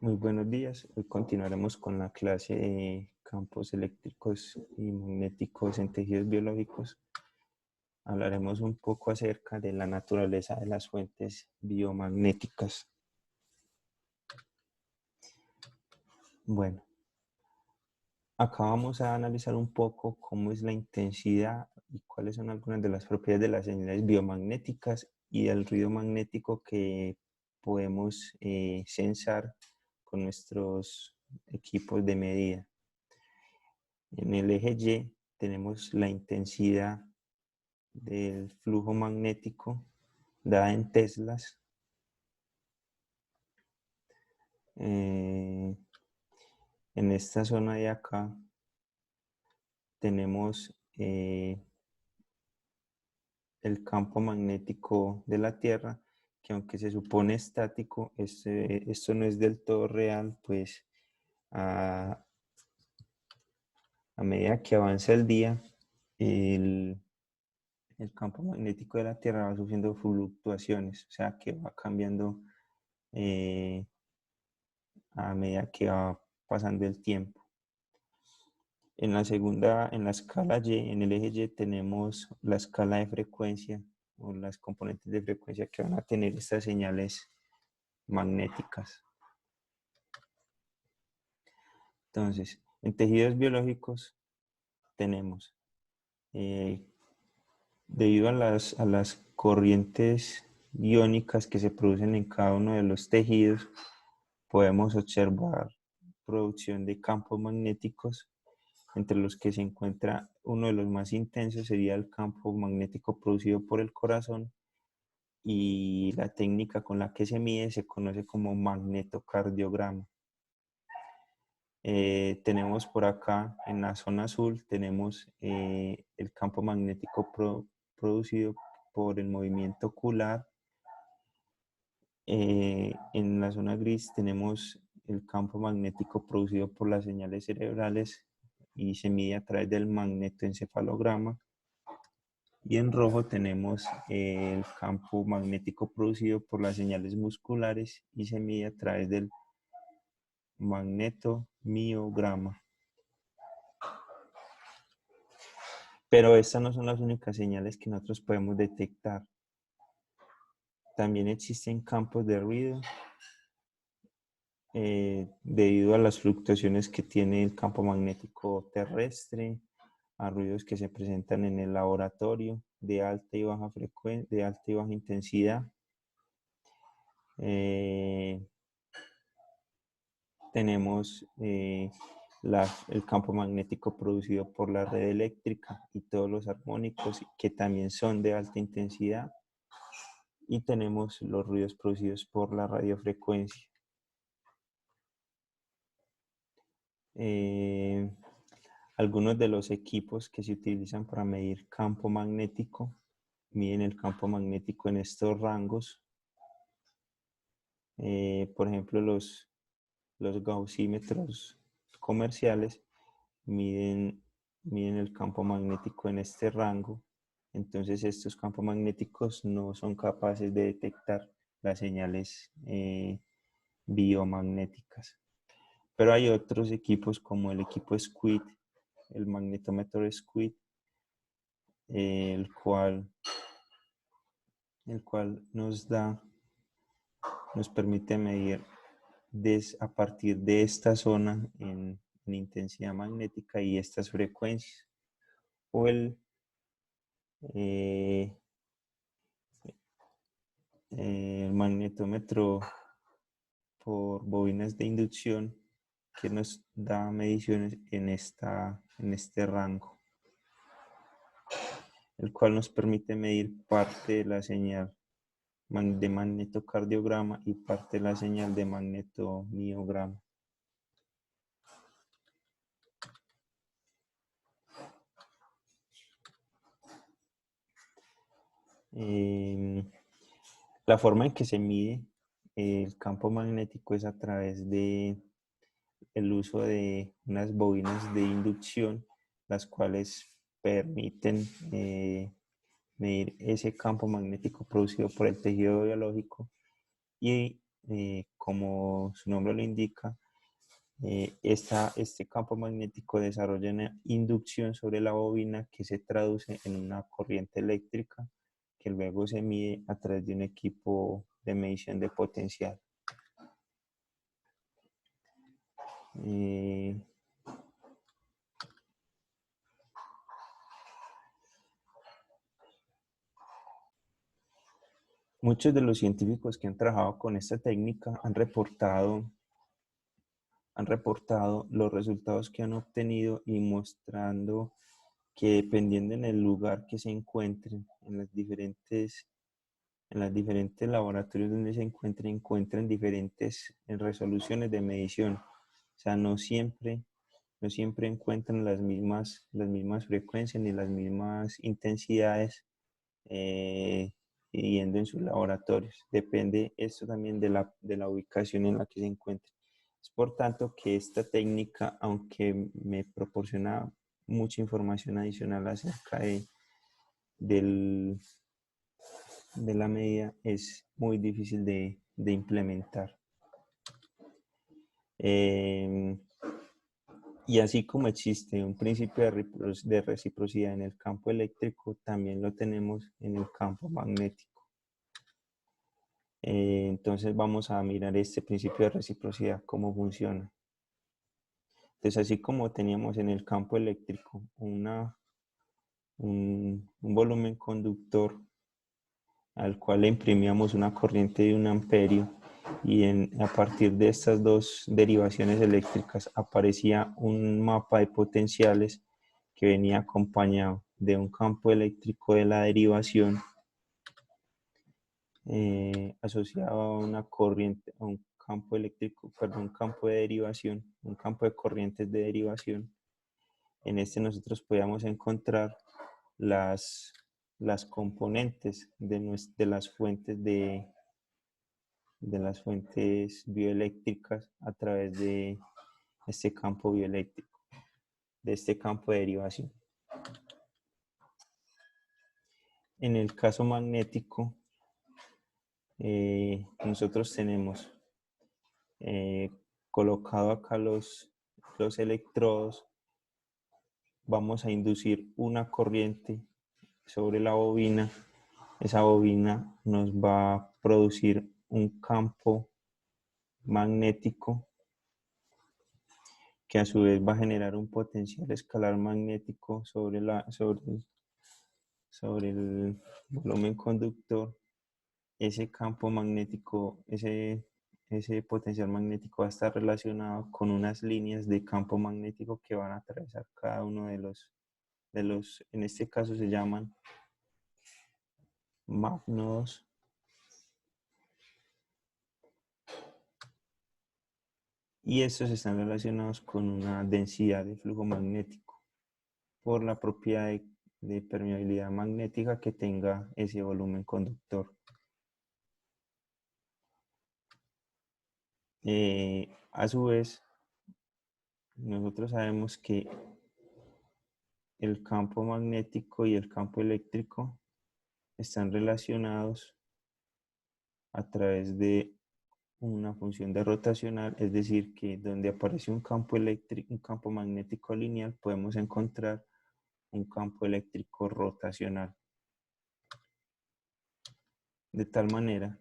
Muy buenos días. Hoy continuaremos con la clase de campos eléctricos y magnéticos en tejidos biológicos. Hablaremos un poco acerca de la naturaleza de las fuentes biomagnéticas. Bueno, acá vamos a analizar un poco cómo es la intensidad y cuáles son algunas de las propiedades de las señales biomagnéticas y del ruido magnético que podemos sensar con nuestros equipos de medida. En el eje Y tenemos la intensidad del flujo magnético dada en teslas. En esta zona de acá tenemos el campo magnético de la Tierra, que aunque se supone estático, esto no es del todo real, pues a medida que avanza el día, el campo magnético de la Tierra va sufriendo fluctuaciones, o sea que va cambiando a medida que va pasando el tiempo. En la escala Y, en el eje Y, tenemos la escala de frecuencia o las componentes de frecuencia que van a tener estas señales magnéticas. Entonces, en tejidos biológicos tenemos, debido a las corrientes iónicas que se producen en cada uno de los tejidos, podemos observar producción de campos magnéticos, entre los que se encuentra uno de los más intensos sería el campo magnético producido por el corazón, y la técnica con la que se mide se conoce como magnetocardiograma. Tenemos por acá en la zona azul, tenemos el campo magnético producido por el movimiento ocular. En la zona gris tenemos el campo magnético producido por las señales cerebrales y se mide a través del magnetoencefalograma. Y en rojo tenemos el campo magnético producido por las señales musculares y se mide a través del magnetomiograma. Pero estas no son las únicas señales que nosotros podemos detectar. También existen campos de ruido debido a las fluctuaciones que tiene el campo magnético terrestre, a ruidos que se presentan en el laboratorio de alta y baja frecuencia, de alta y baja intensidad. Tenemos el campo magnético producido por la red eléctrica y todos los armónicos que también son de alta intensidad, y tenemos los ruidos producidos por la radiofrecuencia. Algunos de los equipos que se utilizan para medir campo magnético miden el campo magnético en estos rangos. Por ejemplo, los gaussímetros comerciales miden el campo magnético en este rango. Entonces estos campos magnéticos no son capaces de detectar las señales biomagnéticas. Pero hay otros equipos como el equipo SQUID, el magnetómetro SQUID, el cual nos permite medir a partir de esta zona en intensidad magnética y estas frecuencias. O el magnetómetro por bobinas de inducción, que nos da mediciones en este rango, el cual nos permite medir parte de la señal de magnetocardiograma y parte de la señal de magnetomiograma. La forma en que se mide el campo magnético es a través de el uso de unas bobinas de inducción, las cuales permiten medir ese campo magnético producido por el tejido biológico, y como su nombre lo indica, este campo magnético desarrolla una inducción sobre la bobina que se traduce en una corriente eléctrica que luego se mide a través de un equipo de medición de potencial. Muchos de los científicos que han trabajado con esta técnica han reportado los resultados que han obtenido y mostrando que dependiendo en el lugar que se encuentren, en las diferentes laboratorios donde se encuentran diferentes resoluciones de medición. O sea, no siempre encuentran las mismas frecuencias ni las mismas intensidades yendo en sus laboratorios. Depende esto también de la ubicación en la que se encuentre. Es por tanto que esta técnica, aunque me proporciona mucha información adicional acerca de la medida, es muy difícil de implementar. Y así como existe un principio de reciprocidad en el campo eléctrico, también lo tenemos en el campo magnético. Entonces vamos a mirar este principio de reciprocidad, cómo funciona. Entonces, así como teníamos en el campo eléctrico un volumen conductor al cual le imprimíamos una corriente de 1 amperio, y a partir de estas dos derivaciones eléctricas aparecía un mapa de potenciales que venía acompañado de un campo eléctrico de la derivación asociado a una corriente, a un campo eléctrico, perdón, un campo de derivación, un campo de corrientes de derivación. En este nosotros podíamos encontrar las componentes de las fuentes bioeléctricas a través de este campo bioeléctrico, de este campo de derivación. En el caso magnético, nosotros tenemos colocado acá los electrodos. Vamos a inducir una corriente sobre la bobina. Esa bobina nos va a producir un campo magnético que a su vez va a generar un potencial escalar magnético sobre el volumen conductor. Ese campo magnético, ese potencial magnético va a estar relacionado con unas líneas de campo magnético que van a atravesar cada uno de los en este caso se llaman magnodos. Y estos están relacionados con una densidad de flujo magnético por la propiedad de permeabilidad magnética que tenga ese volumen conductor. A su vez, nosotros sabemos que el campo magnético y el campo eléctrico están relacionados a través de una función de rotacional, es decir, que donde aparece un campo eléctrico, un campo magnético lineal, podemos encontrar un campo eléctrico rotacional. De tal manera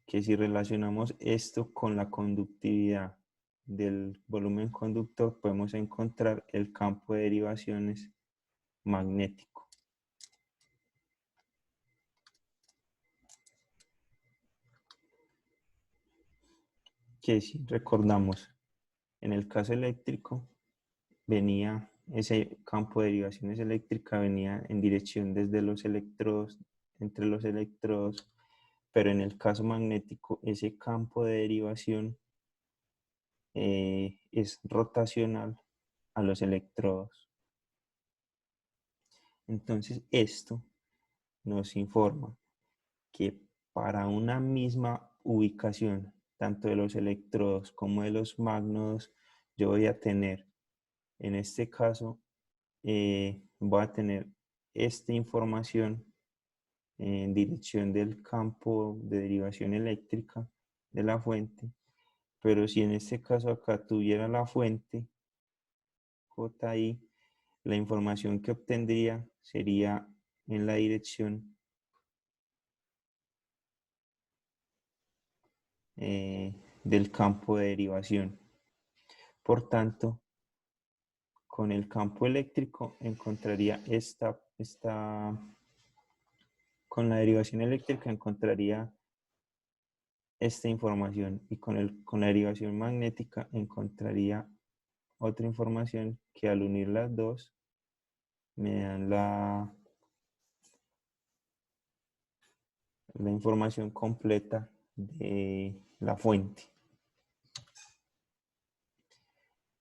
que si relacionamos esto con la conductividad del volumen conductor, podemos encontrar el campo de derivaciones magnético. Que si recordamos, en el caso eléctrico, venía ese campo de derivaciones eléctricas, venía en dirección desde los electrodos, entre los electrodos, pero en el caso magnético, ese campo de derivación es rotacional a los electrodos. Entonces, esto nos informa que para una misma ubicación, tanto de los electrodos como de los magnodos, yo voy a tener, en este caso, voy a tener esta información en dirección del campo de derivación eléctrica de la fuente, pero si en este caso acá tuviera la fuente, JI, la información que obtendría sería en la dirección del campo de derivación. Por tanto, con el campo eléctrico encontraría con la derivación eléctrica encontraría esta información y con la derivación magnética encontraría otra información que al unir las dos me dan la información completa de la fuente.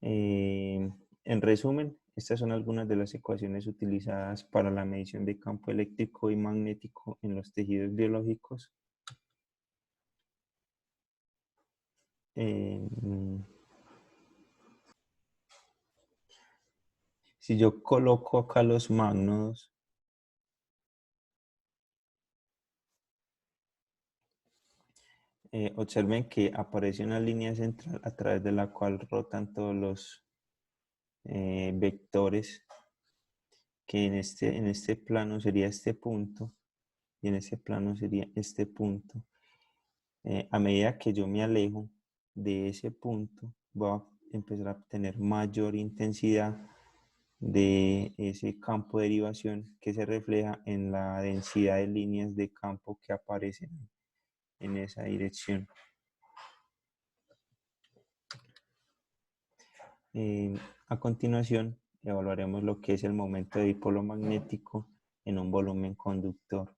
En resumen, estas son algunas de las ecuaciones utilizadas para la medición de campo eléctrico y magnético en los tejidos biológicos. Si yo coloco acá los magnodos, observen que aparece una línea central a través de la cual rotan todos los vectores, que en este plano sería este punto y en este plano sería este punto. A medida que yo me alejo de ese punto, voy a empezar a tener mayor intensidad de ese campo de derivación que se refleja en la densidad de líneas de campo que aparecen en esa dirección. A continuación, evaluaremos lo que es el momento de dipolo magnético en un volumen conductor.